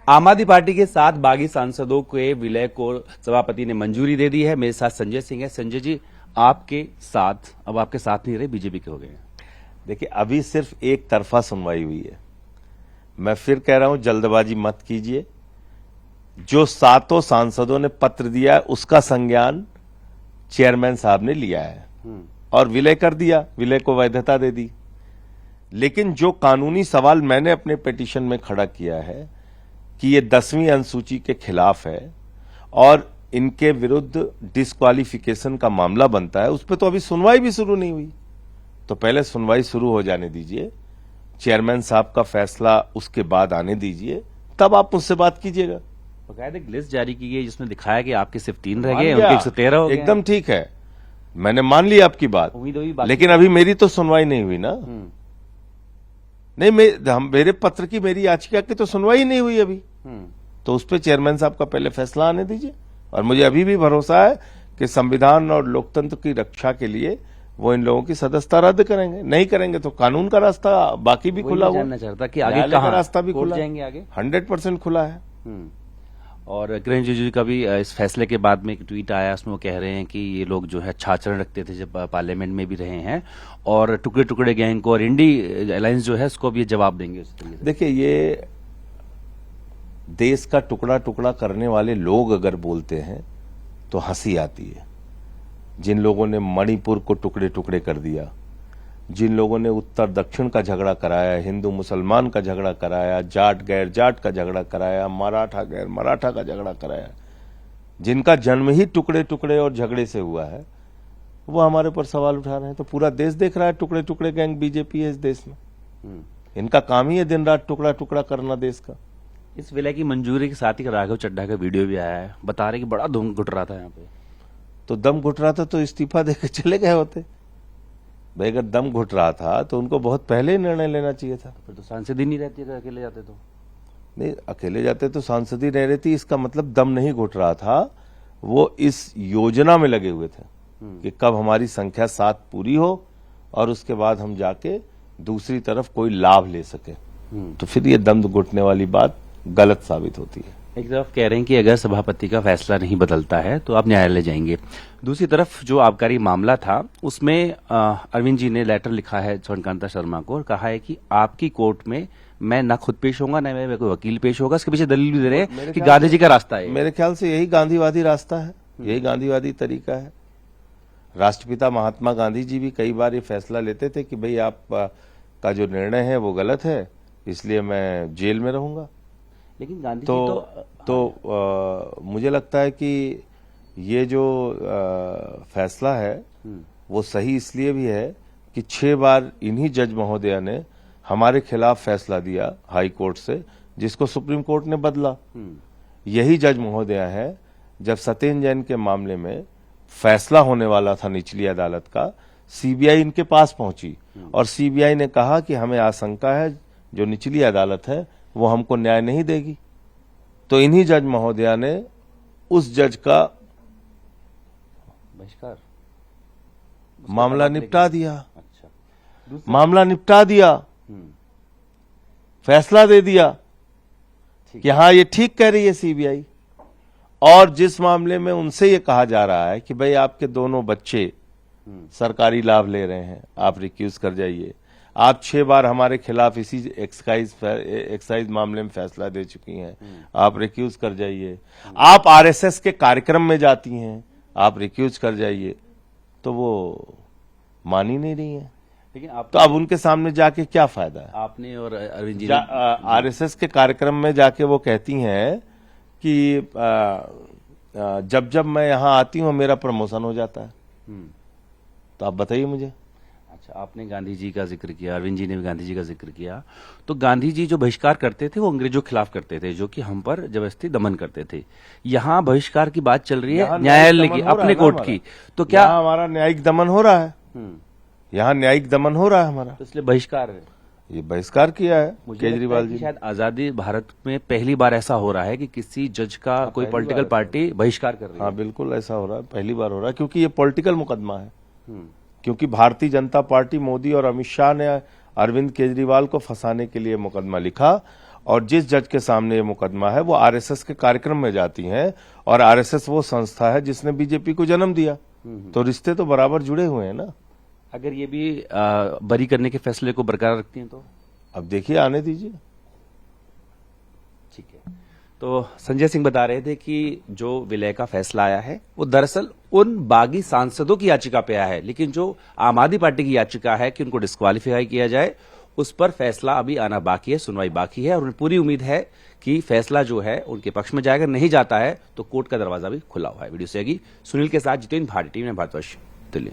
आम आदमी पार्टी के 7 बागी सांसदों के विलय को सभापति ने मंजूरी दे दी है। मेरे साथ संजय सिंह है। संजय जी, आपके साथ, अब आपके साथ नहीं रहे, बीजेपी के हो गए हैं। देखिए, अभी सिर्फ एक तरफा सुनवाई हुई है। मैं फिर कह रहा हूं, जल्दबाजी मत कीजिए। जो 7 सांसदों ने पत्र दिया है उसका संज्ञान चेयरमैन साहब ने लिया है और विलय कर दिया, विलय को वैधता दे दी। लेकिन जो कानूनी सवाल मैंने अपने पिटीशन में खड़ा किया है कि ये 10वीं अनुसूची के खिलाफ है और इनके विरुद्ध डिस्क्वालिफिकेशन का मामला बनता है, उस पर तो अभी सुनवाई भी शुरू नहीं हुई। तो पहले सुनवाई शुरू हो जाने दीजिए, चेयरमैन साहब का फैसला उसके बाद आने दीजिए, तब आप मुझसे बात कीजिएगा। बकायदा एक लिस्ट जारी की गई जिसमें दिखाया कि आपके सिर्फ 3 रह गए, उनके 113 हो गए। एकदम ठीक है, मैंने मान ली आपकी बात, लेकिन अभी मेरी तो सुनवाई नहीं हुई ना। नहीं, मेरे पत्र की, मेरी याचिका की तो सुनवाई नहीं हुई अभी। तो उस पर चेयरमैन साहब का पहले फैसला आने दीजिए। और मुझे अभी भी भरोसा है कि संविधान और लोकतंत्र की रक्षा के लिए वो इन लोगों की सदस्यता रद्द करेंगे। नहीं करेंगे तो कानून का रास्ता बाकी भी खुला हुआ। जानना चाहता कि आगे कहां रास्ता भी खुला जाएंगे आगे। 100% खुला है। और किरण रिजिजू का भी इस फैसले के बाद में एक ट्वीट आया, उसमें वो कह रहे हैं कि ये लोग जो है अच्छा आचरण रखते थे जब पार्लियामेंट में भी रहे हैं, और टुकड़े टुकड़े गैंग को और इंडी अलायंस जो है उसको भी ये जवाब देंगे उस तरीके से। देखिए, ये देश का टुकड़ा टुकड़ा करने वाले लोग अगर बोलते हैं तो हंसी आती है। जिन लोगों ने मणिपुर को टुकड़े टुकड़े कर दिया, जिन लोगों ने उत्तर दक्षिण का झगड़ा कराया, हिंदू मुसलमान का झगड़ा कराया, जाट गैर जाट का झगड़ा कराया, मराठा गैर मराठा का झगड़ा कराया, जिनका जन्म ही टुकड़े टुकड़े और झगड़े से हुआ है, वो हमारे ऊपर सवाल उठा रहे हैं। तो पूरा देश देख रहा है टुकड़े टुकड़े गैंग बीजेपी है इस देश में। इनका काम ही है दिन रात टुकड़ा टुकड़ा करना देश का। इस विलय की मंजूरी के साथ ही राघव चड्ढा का वीडियो भी आया है, बता रहे कि बड़ा दम घुट रहा था यहाँ पे। तो दम घुट रहा था तो इस्तीफा देकर चले गए होते भाई। अगर दम घुट रहा था तो उनको बहुत पहले ही निर्णय लेना चाहिए था। फिर तो सांसद ही नहीं रहती अगर अकेले जाते तो। नहीं, अकेले जाते तो सांसद ही रह रहती। इसका मतलब दम नहीं घुट रहा था, वो इस योजना में लगे हुए थे कि कब हमारी संख्या 7 पूरी हो और उसके बाद हम जाके दूसरी तरफ कोई लाभ ले सके। तो फिर ये दम घुटने वाली बात गलत साबित होती है। एक तरफ कह रहे हैं कि अगर सभापति का फैसला नहीं बदलता है तो आप न्यायालय जाएंगे। दूसरी तरफ जो आबकारी मामला था उसमें अरविंद जी ने लेटर लिखा है स्वर्णकांता शर्मा को और कहा है कि आपकी कोर्ट में मैं न खुद पेश होगा न मैं कोई वकील पेश होगा। इसके पीछे दलील भी दे रहे हैं कि गांधी जी का रास्ता है। मेरे ख्याल से यही गांधीवादी रास्ता है, यही गांधीवादी तरीका है। राष्ट्रपिता महात्मा गांधी जी भी कई बार ये फैसला लेते थे कि भाई आप का जो निर्णय है वो गलत है, इसलिए मैं जेल में रहूंगा। लेकिन गांधी तो मुझे लगता है कि ये जो फैसला है वो सही इसलिए भी है कि 6 बार इन्हीं जज महोदया ने हमारे खिलाफ फैसला दिया हाई कोर्ट से, जिसको सुप्रीम कोर्ट ने बदला। यही जज महोदया है जब सत्येंद्र जैन के मामले में फैसला होने वाला था निचली अदालत का, सीबीआई इनके पास पहुंची और सीबीआई ने कहा कि हमें आशंका है जो निचली अदालत है वो हमको न्याय नहीं देगी। तो इन्हीं जज महोदया ने उस जज का बहिष्कार मामला निपटा दिया। अच्छा, मामला निपटा दिया, फैसला दे दिया कि हाँ ये ठीक कह रही है सीबीआई। और जिस मामले में उनसे ये कहा जा रहा है कि भाई आपके दोनों बच्चे सरकारी लाभ ले रहे हैं, आप रिक्यूज कर जाइए। आप 6 बार हमारे खिलाफ इसी एक्साइज मामले में फैसला दे चुकी हैं, आप रिक्यूज कर जाइए। आप आरएसएस के कार्यक्रम में जाती हैं, आप रिक्यूज कर जाइए। तो वो मान ही नहीं रही है। लेकिन आप तो अब उनके सामने जाके क्या फायदा है? आपने और अरविंद जी आरएसएस के कार्यक्रम में जाके वो कहती हैं कि जब जब मैं यहां आती हूं मेरा प्रमोशन हो जाता है। तो आप बताइए मुझे। अच्छा, आपने गांधी जी का जिक्र किया, अरविंद जी ने भी गांधी जी का जिक्र किया। तो गांधी जी जो बहिष्कार करते थे वो अंग्रेजों के खिलाफ करते थे, जो कि हम पर जबरदस्ती दमन करते थे। यहाँ बहिष्कार की बात चल रही है न्यायालय की, अपने कोर्ट की। तो क्या हमारा न्यायिक दमन हो रहा है? यहाँ न्यायिक दमन हो रहा है हमारा, तो इसलिए बहिष्कार है। ये बहिष्कार किया है केजरीवाल जी। शायद आजादी भारत में पहली बार ऐसा हो रहा है कि किसी जज का कोई पॉलिटिकल पार्टी बहिष्कार कर रही है। हाँ, बिल्कुल ऐसा हो रहा है, पहली बार हो रहा है, क्योंकि ये पॉलिटिकल मुकदमा है। क्योंकि भारतीय जनता पार्टी, मोदी और अमित शाह ने अरविंद केजरीवाल को फंसाने के लिए मुकदमा लिखा और जिस जज के सामने ये मुकदमा है वो आरएसएस के कार्यक्रम में जाती हैं, और आरएसएस वो संस्था है जिसने बीजेपी को जन्म दिया, तो रिश्ते तो बराबर जुड़े हुए हैं ना। अगर ये भी बरी करने के फैसले को बरकरार रखती हैं तो अब देखिए, आने दीजिए। ठीक है। तो संजय सिंह बता रहे थे कि जो विलय का फैसला आया है वो दरअसल उन बागी सांसदों की याचिका पे आया है, लेकिन जो आम आदमी पार्टी की याचिका है कि उनको डिस्क्वालीफाई किया जाए, उस पर फैसला अभी आना बाकी है, सुनवाई बाकी है, और उन्हें पूरी उम्मीद है कि फैसला जो है उनके पक्ष में जाएगा। नहीं जाता है तो कोर्ट का दरवाजा भी खुला हुआ है। वीडियो से आगे सुनील के साथ जितेंद्र भारती, टीम भारतवर्ष, दिल्ली।